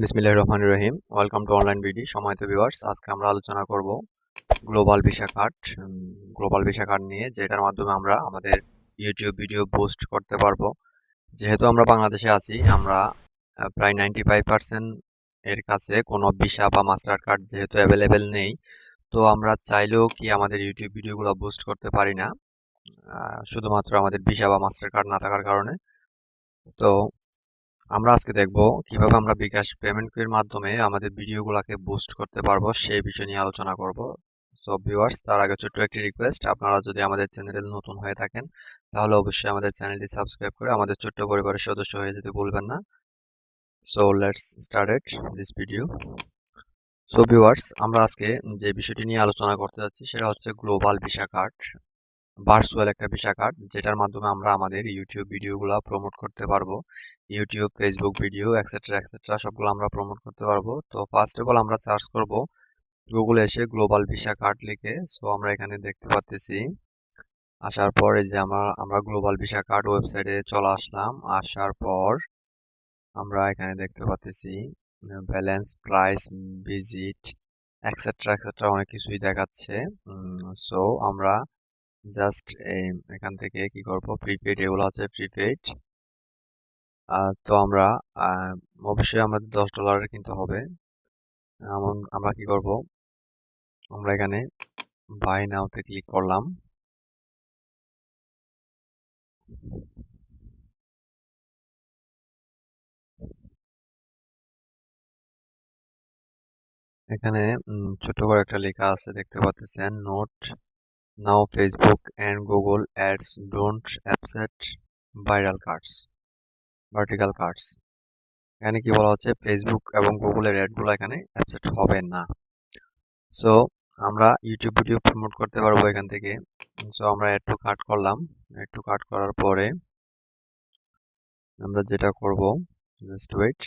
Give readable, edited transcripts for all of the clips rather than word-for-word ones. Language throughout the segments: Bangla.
বিসমিল্লাহির রহমানির রহিম। Welcome to অনলাইনবিডি। সম্মানিত ভিউয়ার্স, আজকে আমরা আলোচনা করব গ্লোবাল ভিসা কার্ড নিয়ে, যেটার মাধ্যমে আমরা আমাদের ইউটিউব ভিডিও পোস্ট করতে পারবো। যেহেতু আমরা বাংলাদেশে আছি, আমরা প্রায় 95% এর কাছে কোনো ভিসা বা মাস্টার কার্ড যেহেতু অ্যাভেলেবেল নেই, তো আমরা চাইলেও কি আমাদের ইউটিউব ভিডিওগুলো পোস্ট করতে পারি না, শুধুমাত্র আমাদের ভিসা বা মাস্টার কার্ড না থাকার কারণে। তো আমরা আজকে দেখব কিভাবে আমরা বিকাশ পেমেন্ট এর মাধ্যমে আমাদের ভিডিওগুলোকে বুস্ট করতে পারবো, সেই বিষয় নিয়ে আলোচনা করব। সো ভিউয়ার্স, তার আগে ছোট্ট একটি রিকোয়েস্ট, আপনারা যদি আমাদের চ্যানেলে নতুন হয়ে থাকেন তাহলে অবশ্যই আমাদের চ্যানেলটি সাবস্ক্রাইব করে আমাদের ছোট্ট পরিবারের সদস্য হয়ে যেতে ভুলবেন না। So let's start this video. So viewers, আমরা আজকে যে বিষয়টি নিয়ে আলোচনা করতে যাচ্ছি সেটা হচ্ছে গ্লোবাল ভিসা কার্ড, ভার্চুয়াল একটা ভিসা কার্ড, যেটার মাধ্যমে আমরা আমাদের ইউটিউব ভিডিওগুলো প্রমোট করতে পারবো। YouTube, Facebook video etcetera etcetera সবগুলো আমরা প্রমোট করতে পারবো। তো ফার্স্ট অফ অল আমরা সার্চ করব গুগলে এসে গ্লোবাল ভিসা কার্ড লিখে। সো আমরা এখানে দেখতে পাচ্ছি, আসার পরে যে আমরা গ্লোবাল ভিসা কার্ড ওয়েবসাইটে চলে আসলাম। আসার পর আমরা এখানে দেখতে পাচ্ছি balance, price, visit etcetera etcetera অনেক কিছুই দেখাচ্ছে। সো আমরা জাস্ট এখান থেকে কি করব, প্রিপেড, এগুলো হচ্ছে প্রিপেড। তো আমরা অবশ্যই আমাদের $10 কিনতে হবে। আমরা কি করব, আমরা এখানে বাই নাওতে ক্লিক করলাম। এখানে ছোট করে একটা লেখা আছে, দেখতে পাচ্ছেন, note now Facebook and Google ads don't accept vertical cards. এখানে কি বলা হচ্ছে, ফেসবুক এবং গুগলের অ্যাডগুলো এখানে অ্যাকসেপ্ট হবে না। সো আমরা ইউটিউব ভিডিও প্রমোট করতে পারবো এখান থেকে। সো আমরা অ্যাড টু কার্ট করলাম। অ্যাড টু কার্ট করার পরে আমরা যেটা করব, জাস্ট ওয়েট।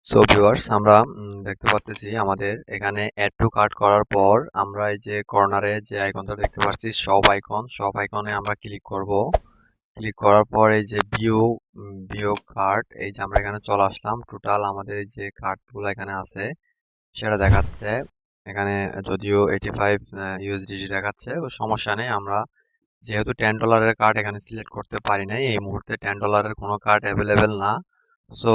সো ভিউয়ার্স, আমরা দেখতে পাচ্ছি আমাদের এখানে অ্যাড টু কার্ট করার পর আমরা এই যে কর্নারে যে আইকনটা দেখতে পাচ্ছি, সব আইকনে আমরা ক্লিক করব। ক্লিক করার পর এই যে ভিউ কার্ড, এই যে আমরা এখানে চলে আসলাম। টোটাল আমাদের যে কার্ডগুলো এখানে আছে সেটা দেখাচ্ছে এখানে, যদিও 85 ইউএসডিটি দেখাচ্ছে, সমস্যা নেই। আমরা যেহেতু $10 কার্ড এখানে সিলেক্ট করতে পারি নাই, এই মুহূর্তে $10 কোনো কার্ড অ্যাভেলেবেল না। সো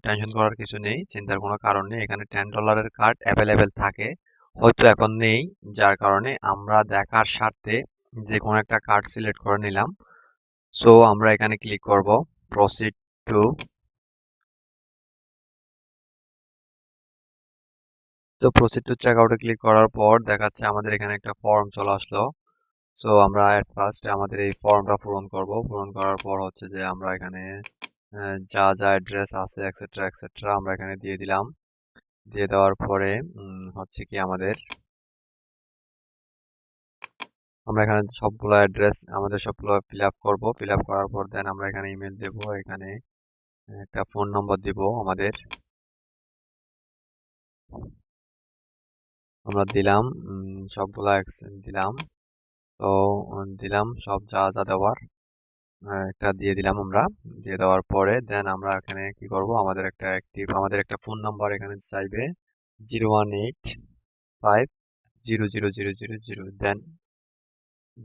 টেনশন করার কিছু নেই, চিন্তার কোনো কারণ নেই। এখানে $10 কার্ড অ্যাভেলেবেল থাকে, হয়তো এখন নেই, যার কারণে আমরা দেখার স্বার্থে যে কোনো একটা কার্ড সিলেক্ট করে নিলাম। সো আমরা এখানে ক্লিক করব প্রসিড টু। তো প্রসিড টু চেক আউটে ক্লিক করার পর দেখাচ্ছে আমাদের এখানে একটা ফর্ম চলে আসলো। সো আমরা এট ফার্স্ট আমাদের এই ফর্মটা পূরণ করব। পূরণ করার পর হচ্ছে যে আমরা এখানে যা যা অ্যাড্রেস আছে এক্সেট্রা এক্সেট্রা আমরা এখানে দিয়ে দিলাম। দিয়ে দেওয়ার পরে হচ্ছে কি আমরা এখানে সবগুলো অ্যাড্রেস আমাদের সবগুলো ফিল আপ করবো। ফিল আপ করার পর দেন আমরা এখানে ইমেল দেব, এখানে একটা ফোন নম্বর দিব আমাদের, আমরা দিলাম সবগুলা দিলাম। তো দিলাম সব যা যা দেওয়ার, একটা দিয়ে দিলাম আমরা। দিয়ে দেওয়ার পরে দেন আমরা এখানে কি করব, আমাদের একটা ফোন নাম্বার এখানে চাইবে, 018500000। দেন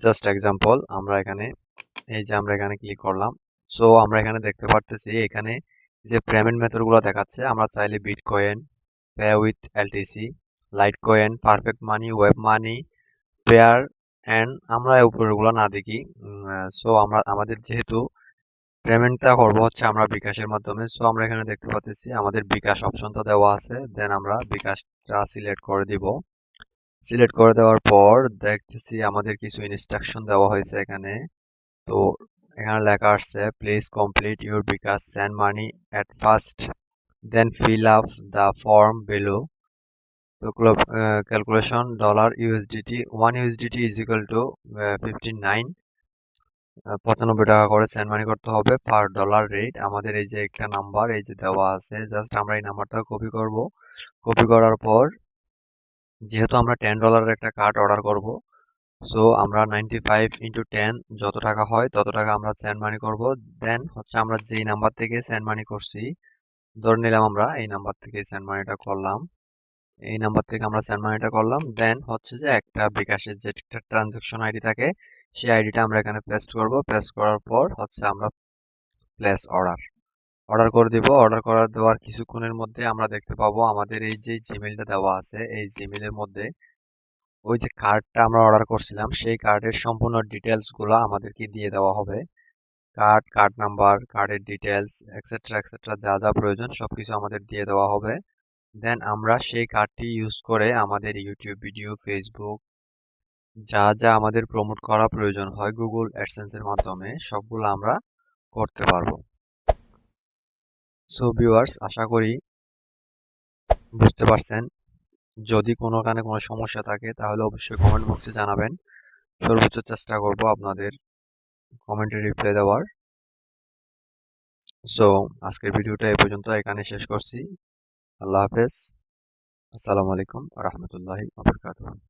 জাস্ট এক্সাম্পল আমরা এখানে, এই যে আমরা এখানে ক্লিক করলাম। সো আমরা এখানে দেখতে পারতেছি এখানে যে পেমেন্ট মেথড গুলো দেখাচ্ছে, আমরা চাইলে bitcoin, pay with LTC, Litecoin, perfect money, web money, Payeer and আমরা উপরগুলো না দেখি। সো আমাদের যেহেতু পেমেন্টটা করবো হচ্ছে আমরা বিকাশের মাধ্যমে, সো আমরা এখানে দেখতে পাচ্ছি আমাদের বিকাশ অপশনটা দেওয়া আছে। দেন আমরা বিকাশটা সিলেক্ট করে দিব। সিলেক্ট করে দেওয়ার পর দেখতেছি আমাদের কিছু ইনস্ট্রাকশন দেওয়া হয়েছে এখানে। তো এখানে লেখা আসছে, please complete your bKash send money at first, then fill up the form below. তো calculation $USDT, 1 USDT is equal to 59। 95 টাকা করে সেন্ড মানি করতে হবে পার ডলার রেট। আমাদের এই যে একটা নাম্বার এই যে দেওয়া আছে, জাস্ট আমরা এই নাম্বারটা কপি করব। কপি করার পর যেহেতু আমরা $10 একটা কার্ড অর্ডার করব, সো আমরা 95 × 10 যত টাকা হয় তত টাকা আমরা সেন্ড মানি করব। দেন হচ্ছে আমরা যেই নাম্বার থেকে সেন্ড মানি করছি, ধরে নিলাম আমরা এই নাম্বার থেকে সেন্ড মানিটা করলাম, এই নাম্বার থেকে আমরা সেন্ড মানিটা করলাম। দেন হচ্ছে যে একটা বিকাশের যে একটা ট্রানজাকশন আইডি থাকে, সেই আইডিটা আমরা এখানে পেস্ট করব। পেস্ট করার পর হচ্ছে আমরা প্লেস অর্ডার অর্ডার করে দিব। অর্ডার করার দেওয়ার কিছুক্ষণের মধ্যে আমরা দেখতে পাবো আমাদের এই যে জিমেইলটা দেওয়া আছে, এই জিমেইলের মধ্যে ওই যে কার্ডটা আমরা অর্ডার করছিলাম সেই কার্ডের সম্পূর্ণ ডিটেলস গুলো আমাদেরকে দিয়ে দেওয়া হবে। কার্ড নাম্বার, কার্ডের ডিটেলস, এক্সেট্রা এক্সেট্রা, যা যা প্রয়োজন সবকিছু আমাদের দিয়ে দেওয়া হবে। দেন আমরা সেই কার্ডটি ইউজ করে আমাদের ইউটিউব ভিডিও, ফেসবুক, যা যা আমাদের প্রমোট করা প্রয়োজন হয় গুগল অ্যাডসেন্সের মাধ্যমে, সবগুলো আমরা করতে পারবো। সো ভিউয়ার্স, আশা করি বুঝতে পারছেন। যদি কোনোখানে কোনো সমস্যা থাকে তাহলে অবশ্যই কমেন্ট বক্সে জানাবেন। সর্বোচ্চ চেষ্টা করব আপনাদের কমেন্টে রিপ্লাই দেওয়ার। সো আজকের ভিডিওটা এই পর্যন্ত এখানে শেষ করছি। আল্লাহ হাফেজ। আসসালামু আলাইকুম ওয়া রাহমাতুল্লাহি ওয়া বারাকাতুহু।